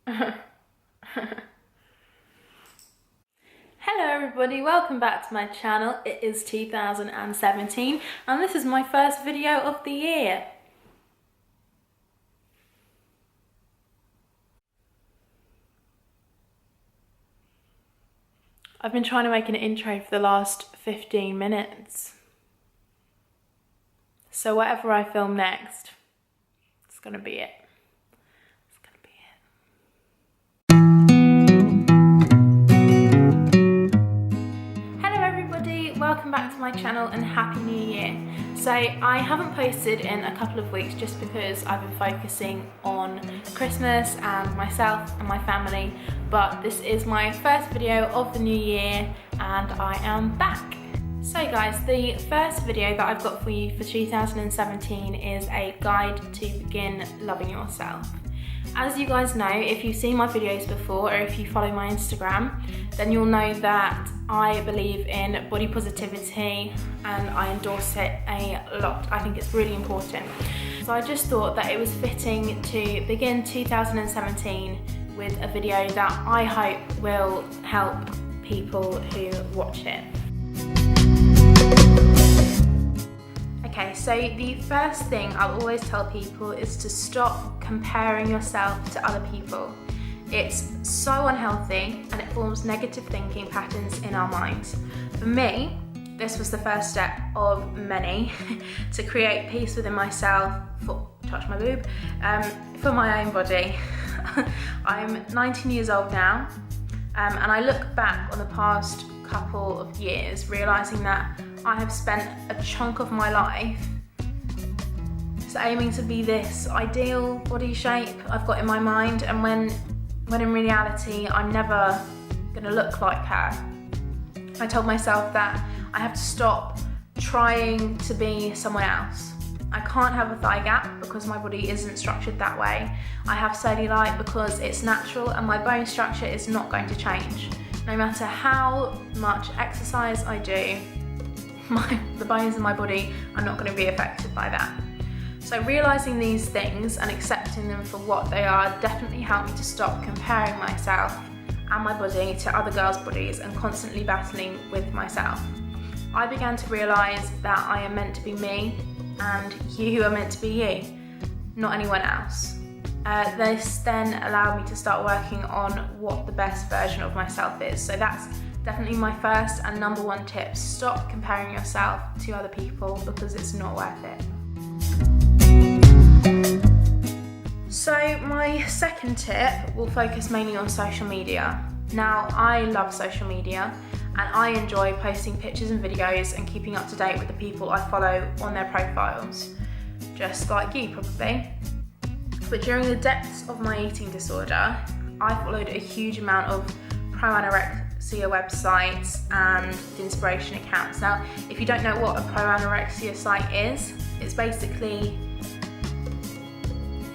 Hello everybody, welcome back to my channel. It is 2017 and this is my first video of the year. I've been trying to make an intro for the last 15 minutes. So whatever I film next, it's gonna be it. Welcome back to my channel and Happy New Year. So I haven't posted in a couple of weeks just because I've been focusing on Christmas and myself and my family, but this is my first video of the new year and I am back. So guys, the first video that I've got for you for 2017 is a guide to begin loving yourself. As you guys know, if you've seen my videos before or if you follow my Instagram, then you'll know that I believe in body positivity and I endorse it a lot. I think it's really important. So I just thought that it was fitting to begin 2017 with a video that I hope will help people who watch it. Okay, so the first thing I'll always tell people is to stop comparing yourself to other people. It's so unhealthy and it forms negative thinking patterns in our minds. For me, this was the first step of many to create peace within myself, touch my boob, for my own body. I'm 19 years old now, and I look back on the past couple of years realising that I have spent a chunk of my life aiming to be this ideal body shape I've got in my mind, and when in reality I'm never gonna look like her. I told myself that I have to stop trying to be someone else. I can't have a thigh gap because my body isn't structured that way. I have cellulite because it's natural and my bone structure is not going to change. No matter how much exercise I do, the bones in my body are not going to be affected by that. So realising these things and accepting them for what they are definitely helped me to stop comparing myself and my body to other girls' bodies and constantly battling with myself. I began to realise that I am meant to be me and you are meant to be you, not anyone else. This then allowed me to start working on what the best version of myself is. So that's definitely my first and number one tip. Stop comparing yourself to other people because it's not worth it. So my second tip will focus mainly on social media. Now, I love social media and I enjoy posting pictures and videos and keeping up to date with the people I follow on their profiles, just like you probably. But during the depths of my eating disorder, I followed a huge amount of pro-anorexia websites and inspiration accounts. Now, if you don't know what a pro-anorexia site is, it's basically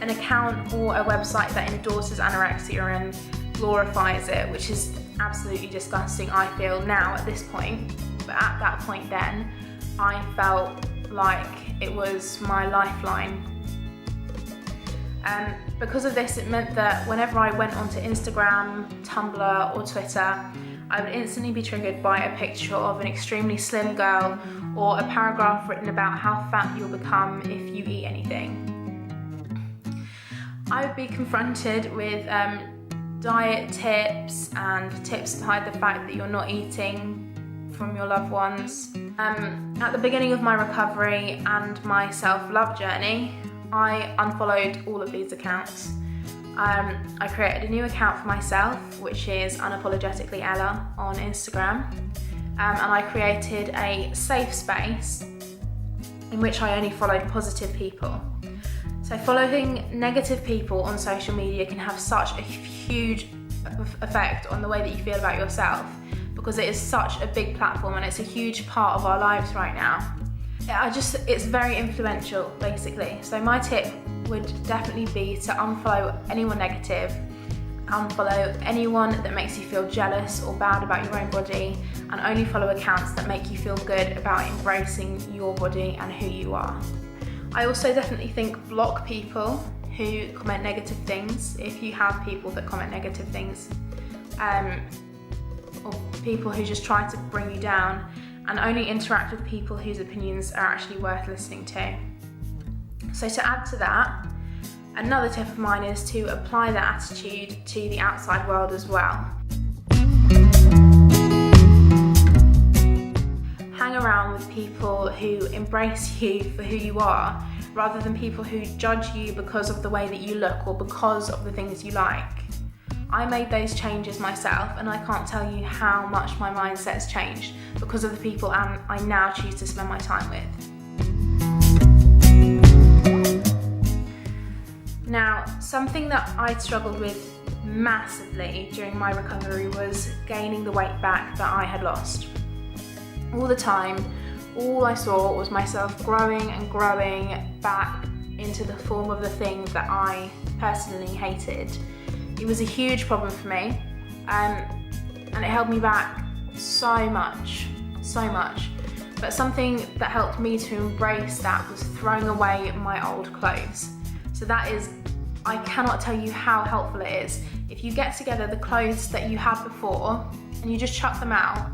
an account or a website that endorses anorexia and glorifies it, which is absolutely disgusting, I feel now at this point. But at that point then, I felt like it was my lifeline. Because of this, it meant that whenever I went onto Instagram, Tumblr or Twitter, I would instantly be triggered by a picture of an extremely slim girl or a paragraph written about how fat you'll become if you eat anything. I would be confronted with diet tips and tips to hide the fact that you're not eating from your loved ones. At the beginning of my recovery and my self-love journey, I unfollowed all of these accounts. I created a new account for myself, which is Unapologetically Ella on Instagram, and I created a safe space in which I only followed positive people. So following negative people on social media can have such a huge effect on the way that you feel about yourself because it is such a big platform and it's a huge part of our lives right now. It's very influential basically. So my tip would definitely be to unfollow anyone negative, unfollow anyone that makes you feel jealous or bad about your own body, and only follow accounts that make you feel good about embracing your body and who you are. I also definitely think block people who comment negative things, if you have people that comment negative things, or people who just try to bring you down, and only interact with people whose opinions are actually worth listening to. So to add to that, another tip of mine is to apply that attitude to the outside world as well. Hang around with people who embrace you for who you are, rather than people who judge you because of the way that you look or because of the things you like. I made those changes myself, and I can't tell you how much my mindset's changed because of the people I now choose to spend my time with. Now, something that I struggled with massively during my recovery was gaining the weight back that I had lost. All the time, all I saw was myself growing and growing back into the form of the thing that I personally hated. It was a huge problem for me, and it held me back so much. But something that helped me to embrace that was throwing away my old clothes. So that is, I cannot tell you how helpful it is. If you get together the clothes that you had before and you just chuck them out,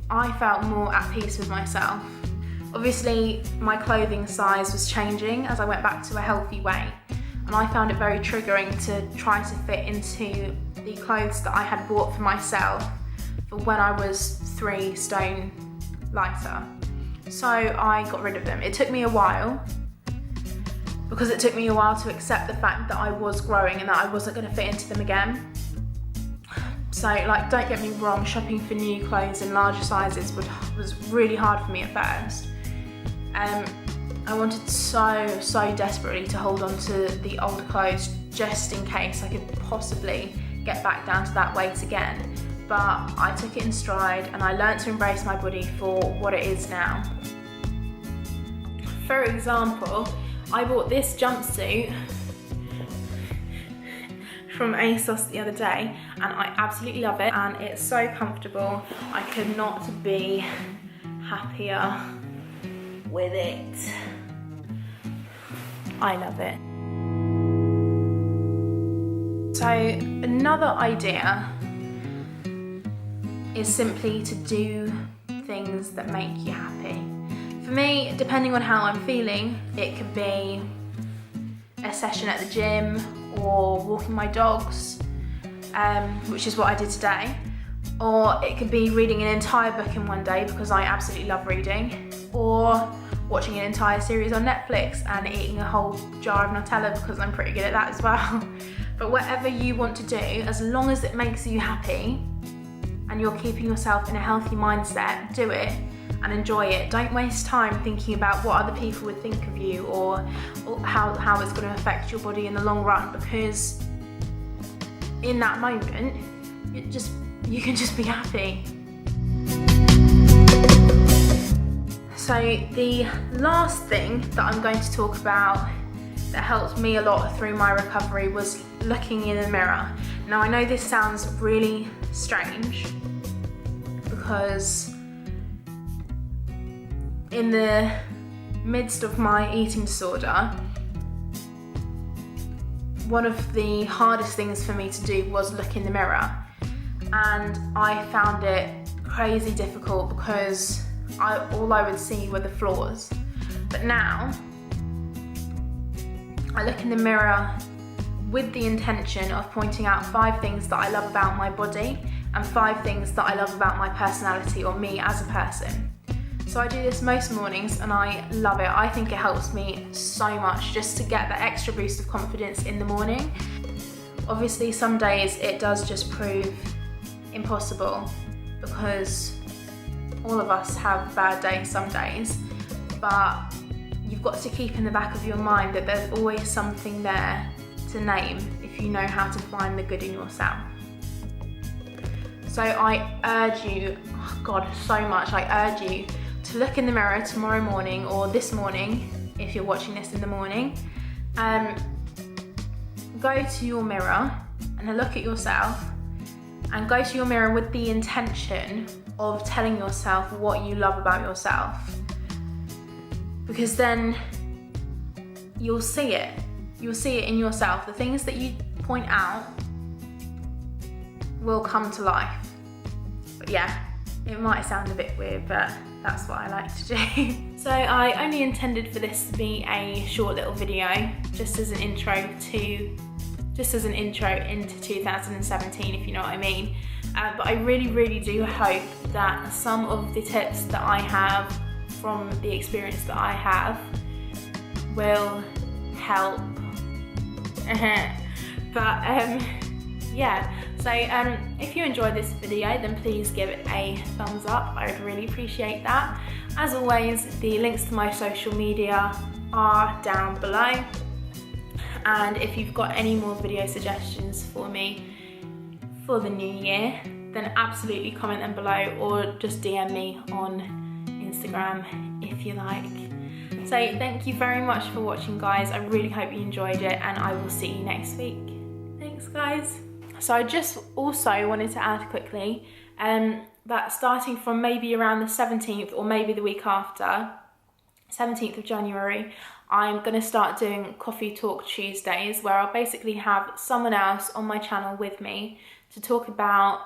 I felt more at peace with myself. Obviously, my clothing size was changing as I went back to a healthy weight, and I found it very triggering to try to fit into the clothes that I had bought for myself for when I was 3 stone lighter. So I got rid of them. It took me a while, because it took me a while to accept the fact that I was growing and that I wasn't going to fit into them again. So, like, don't get me wrong, shopping for new clothes in larger sizes was really hard for me at first. I wanted so desperately to hold on to the old clothes just in case I could possibly get back down to that weight again. But I took it in stride, and I learned to embrace my body for what it is now. For example, I bought this jumpsuit from ASOS the other day, and I absolutely love it, and it's so comfortable. I could not be happier with it. I love it. So another idea is simply to do things that make you happy. For me, depending on how I'm feeling, it could be a session at the gym or walking my dogs, which is what I did today. Or it could be reading an entire book in one day because I absolutely love reading. Or watching an entire series on Netflix and eating a whole jar of Nutella because I'm pretty good at that as well. But whatever you want to do, as long as it makes you happy and you're keeping yourself in a healthy mindset, do it and enjoy it. Don't waste time thinking about what other people would think of you or how it's going to affect your body in the long run, because in that moment, you can just be happy. So the last thing that I'm going to talk about that helped me a lot through my recovery was looking in the mirror. Now, I know this sounds really strange because in the midst of my eating disorder, one of the hardest things for me to do was look in the mirror, and I found it crazy difficult because all I would see were the flaws. But now I look in the mirror with the intention of pointing out 5 things that I love about my body and 5 things that I love about my personality or me as a person. So I do this most mornings and I love it. I think it helps me so much just to get that extra boost of confidence in the morning. Obviously, some days it does just prove impossible because all of us have bad days some days, but you've got to keep in the back of your mind that there's always something there to name if you know how to find the good in yourself. So I urge you, I urge you to look in the mirror tomorrow morning or this morning if you're watching this in the morning. Go to your mirror and look at yourself, and go to your mirror with the intention of telling yourself what you love about yourself. Because then you'll see it. You'll see it in yourself. The things that you point out will come to life. But yeah, it might sound a bit weird, but that's what I like to do. So I only intended for this to be a short little video, just as an intro into 2017, if you know what I mean. But I really do hope that some of the tips that I have from the experience that I have will help. But yeah, so if you enjoyed this video, then please give it a thumbs up. I would really appreciate that. As always, the links to my social media are down below, and if you've got any more video suggestions for me for the new year, then absolutely comment them below, or just DM me on Instagram if you like. So thank you very much for watching, guys. I really hope you enjoyed it, and I will see you next week. Thanks, guys. So I just also wanted to add quickly that starting from maybe around the 17th, or maybe the week after, 17th of January, I'm going to start doing Coffee Talk Tuesdays, where I'll basically have someone else on my channel with me to talk about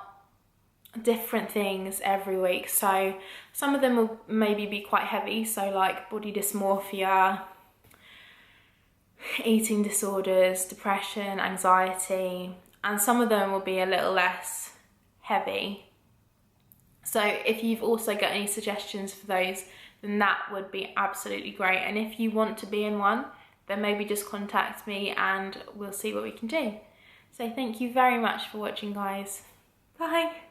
different things every week. So some of them will maybe be quite heavy, so like body dysmorphia, eating disorders, depression, anxiety, and some of them will be a little less heavy. So if you've also got any suggestions for those, then that would be absolutely great. And if you want to be in one, then maybe just contact me and we'll see what we can do. So thank you very much for watching, guys. Bye.